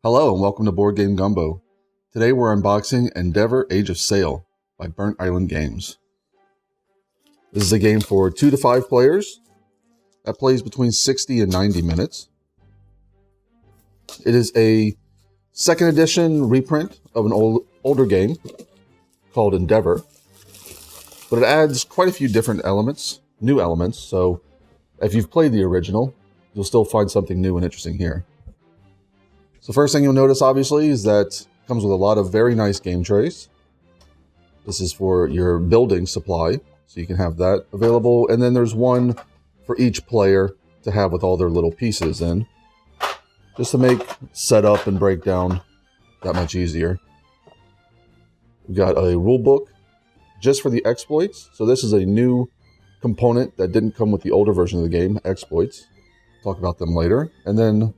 Hello and welcome to Board Game Gumbo. Today we're unboxing Endeavor Age of Sail by Burnt Island Games. This is a game for 2 to 5 players that plays between 60 and 90 minutes. It is a second edition reprint of an older game called Endeavor, but it adds quite a few different elements, new elements, so if you've played the original, you'll still find something new and interesting here. So first thing you'll notice, obviously, is that it comes with a lot of very nice game trays. This is for your building supply, so you can have that available. And then there's one for each player to have with all their little pieces in, just to make setup and breakdown that much easier. We've got a rule book just for the exploits. So this is a new component that didn't come with the older version of the game, exploits. Talk about them later. And then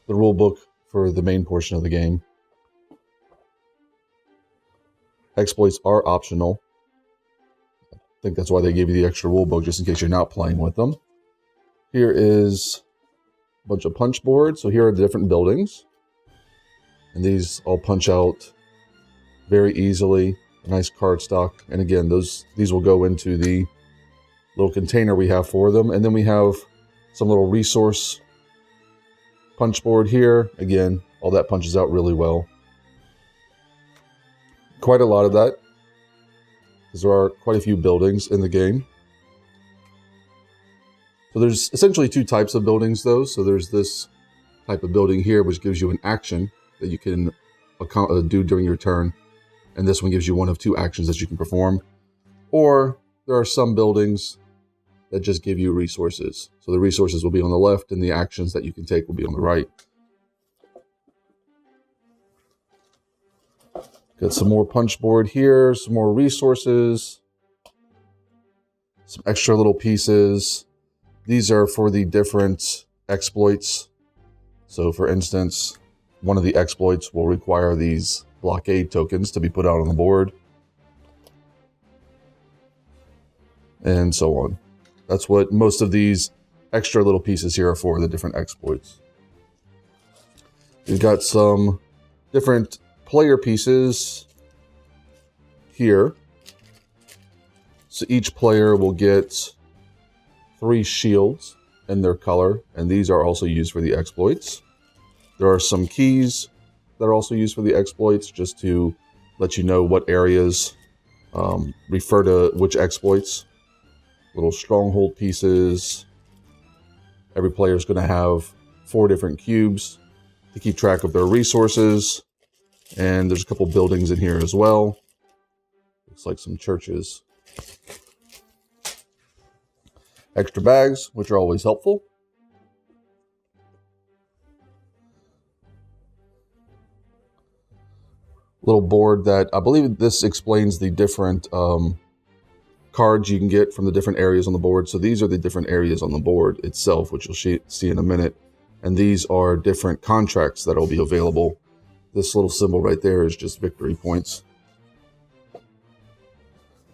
the rule book for the main portion of the game. Exploits are optional. I think that's why they gave you the extra rule book, just in case you're not playing with them. Here is a bunch of punch boards. So here are the different buildings. And these all punch out very easily. A nice card stock. And again, these will go into the little container we have for them. And then we have some little resource punch board here. Again, all that punches out really well. Quite a lot of that, because there are quite a few buildings in the game. So there's essentially 2 types of buildings though. So there's this type of building here, which gives you an action that you can do during your turn. And this one gives you one of 2 actions that you can perform. Or there are some buildings that just give you resources. So the resources will be on the left and the actions that you can take will be on the right. Got some more punch board here, some more resources, some extra little pieces. These are for the different exploits. So for instance, one of the exploits will require these blockade tokens to be put out on the board. And so on. That's what most of these extra little pieces here are for, the different exploits. We've got some different player pieces here. So each player will get 3 shields in their color, and these are also used for the exploits. There are some keys that are also used for the exploits, just to let you know what areas refer to which exploits. Little stronghold pieces. Every player is going to have 4 different cubes to keep track of their resources. And there's a couple buildings in here as well. Looks like some churches. Extra bags, which are always helpful. Little board that I believe this explains the different cards you can get from the different areas on the board. So these are the different areas on the board itself, which you'll see in a minute. And these are different contracts that will be available. This little symbol right there is just victory points.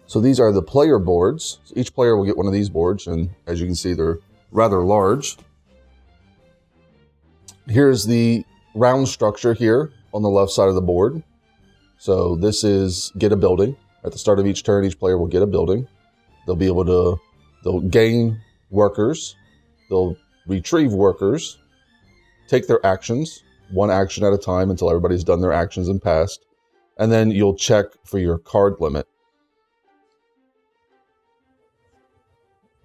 So these are the player boards. So each player will get one of these boards, and as you can see, they're rather large. Here's the round structure here on the left side of the board. So this is get a building. At the start of each turn, each player will get a building. They'll gain workers. They'll retrieve workers, take their actions, 1 action at a time until everybody's done their actions and passed. And then you'll check for your card limit.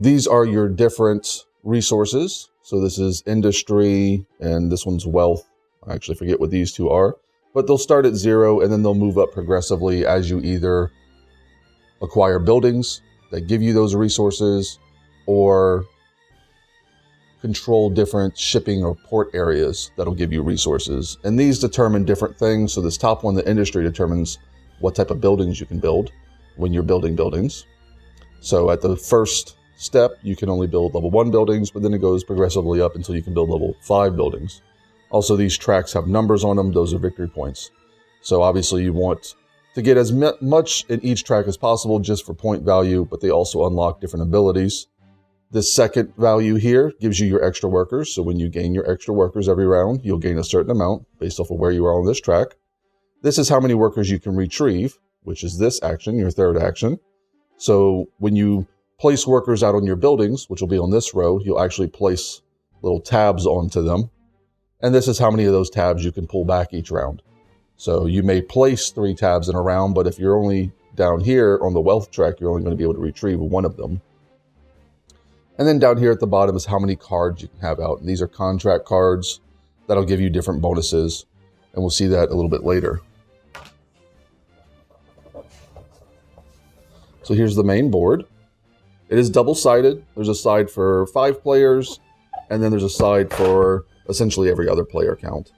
These are your different resources. So this is industry, and this one's wealth. I actually forget what these 2 are. But they'll start at 0, and then they'll move up progressively as you either acquire buildings that give you those resources, or control different shipping or port areas that'll give you resources. And these determine different things. So this top one, the industry, determines what type of buildings you can build when you're building buildings. So at the first step, you can only build level 1 buildings, but then it goes progressively up until you can build level 5 buildings. Also, these tracks have numbers on them. Those are victory points. So obviously you want to get as much in each track as possible just for point value, but they also unlock different abilities. This second value here gives you your extra workers. So when you gain your extra workers every round, you'll gain a certain amount based off of where you are on this track. This is how many workers you can retrieve, which is this action, your third action. So when you place workers out on your buildings, which will be on this row, you'll actually place little tabs onto them. And this is how many of those tabs you can pull back each round. So you may place 3 tabs in a round, but if you're only down here on the wealth track, you're only going to be able to retrieve 1 of them. And then down here at the bottom is how many cards you can have out. And these are contract cards that'll give you different bonuses. And we'll see that a little bit later. So here's the main board. It is double-sided. There's a side for 5 players, and then there's a side for essentially every other player count.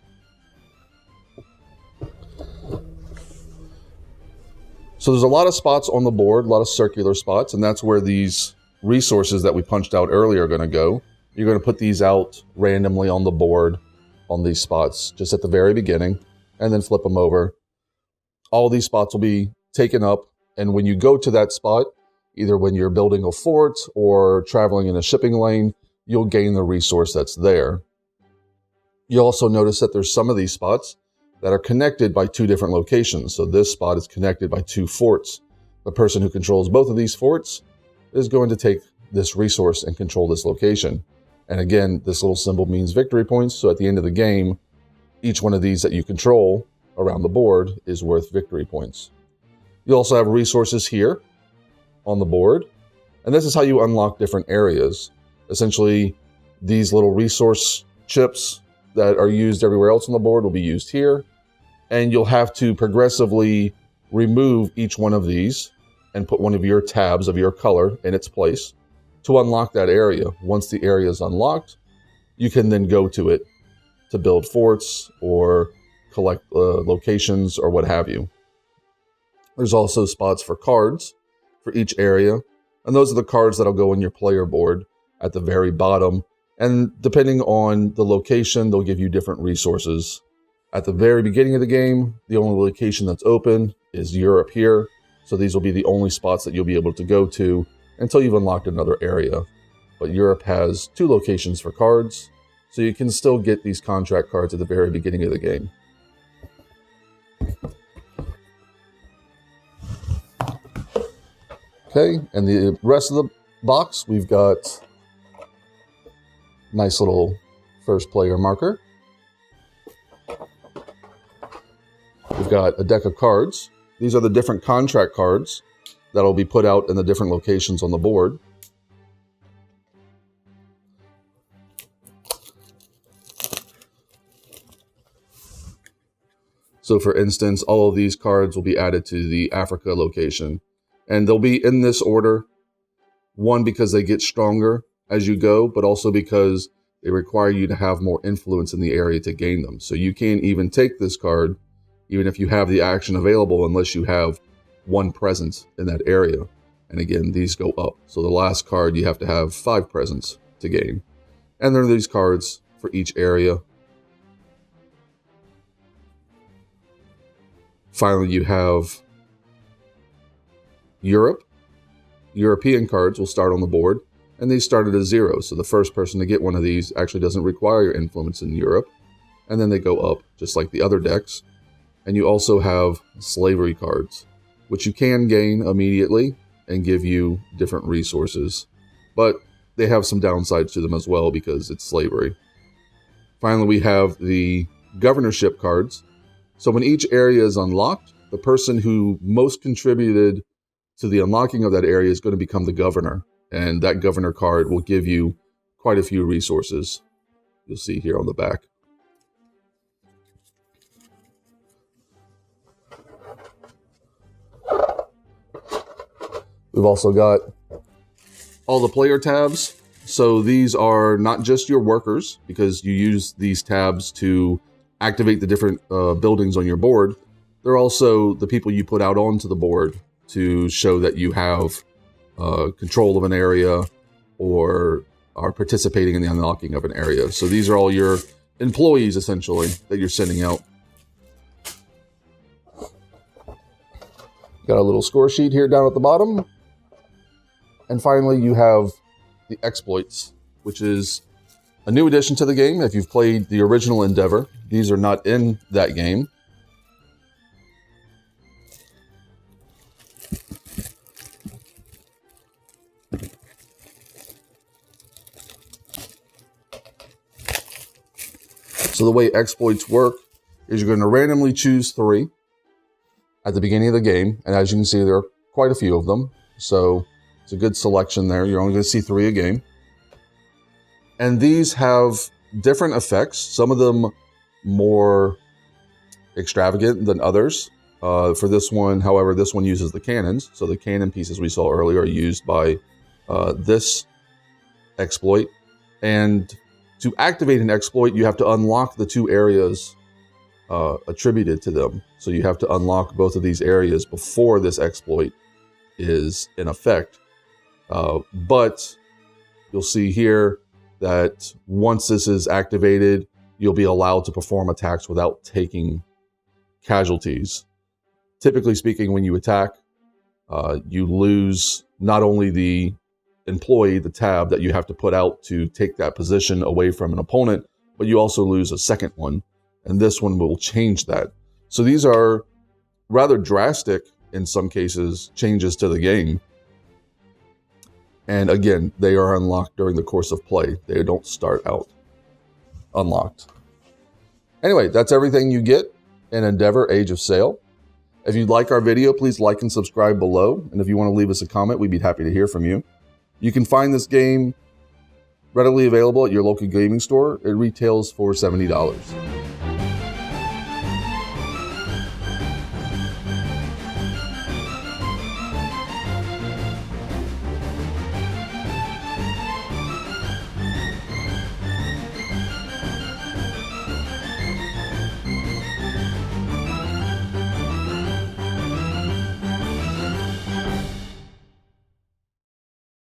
So there's a lot of spots on the board, a lot of circular spots, and that's where these resources that we punched out earlier are going to go. You're going to put these out randomly on the board on these spots, just at the very beginning, and then flip them over. All these spots will be taken up, and when you go to that spot, either when you're building a fort or traveling in a shipping lane, you'll gain the resource that's there. You'll also notice that there's some of these spots that are connected by 2 different locations. So this spot is connected by 2 forts. The person who controls both of these forts is going to take this resource and control this location. And again, this little symbol means victory points. So at the end of the game, each one of these that you control around the board is worth victory points. You also have resources here on the board. And this is how you unlock different areas. Essentially, these little resource chips that are used everywhere else on the board will be used here. And you'll have to progressively remove each one of these and put one of your tabs of your color in its place to unlock that area. Once the area is unlocked, you can then go to it to build forts or collect locations or what have you. There's also spots for cards for each area. And those are the cards that'll go on your player board at the very bottom. And depending on the location, they'll give you different resources. At the very beginning of the game, the only location that's open is Europe here. So these will be the only spots that you'll be able to go to until you've unlocked another area. But Europe has 2 locations for cards, so you can still get these contract cards at the very beginning of the game. Okay, and the rest of the box, we've got nice little first player marker. We've got a deck of cards. These are the different contract cards that'll be put out in the different locations on the board. So for instance, all of these cards will be added to the Africa location. And they'll be in this order. One, because they get stronger as you go, but also because they require you to have more influence in the area to gain them. So you can't even take this card, even if you have the action available, unless you have 1 presence in that area. And again, these go up. So the last card, you have to have 5 presence to gain. And there are these cards for each area. Finally, you have Europe. European cards will start on the board, and these start at a 0. So the first person to get one of these actually doesn't require your influence in Europe. And then they go up, just like the other decks. And you also have slavery cards, which you can gain immediately and give you different resources. But they have some downsides to them as well because it's slavery. Finally, we have the governorship cards. So when each area is unlocked, the person who most contributed to the unlocking of that area is going to become the governor. And that governor card will give you quite a few resources. You'll see here on the back. We've also got all the player tabs. So these are not just your workers, because you use these tabs to activate the different buildings on your board. They're also the people you put out onto the board to show that you have control of an area or are participating in the unlocking of an area. So these are all your employees, essentially, that you're sending out. Got a little score sheet here down at the bottom. And finally, you have the exploits, which is a new addition to the game. If you've played the original Endeavor, these are not in that game. So the way exploits work is you're going to randomly choose 3 at the beginning of the game. And as you can see, there are quite a few of them. So it's a good selection there. You're only going to see 3 a game. And these have different effects, some of them more extravagant than others. For this one, however, this one uses the cannons. So the cannon pieces we saw earlier are used by this exploit. And to activate an exploit, you have to unlock the 2 areas attributed to them. So you have to unlock both of these areas before this exploit is in effect. But you'll see here that once this is activated, you'll be allowed to perform attacks without taking casualties. Typically speaking, when you attack, you lose not only the employee, the tab that you have to put out to take that position away from an opponent, but you also lose a second one, and this one will change that. So these are rather drastic, in some cases, changes to the game. And again, they are unlocked during the course of play. They don't start out unlocked. Anyway, that's everything you get in Endeavor Age of Sail. If you'd like our video, please like and subscribe below. And if you want to leave us a comment, we'd be happy to hear from you. You can find this game readily available at your local gaming store. It retails for $70.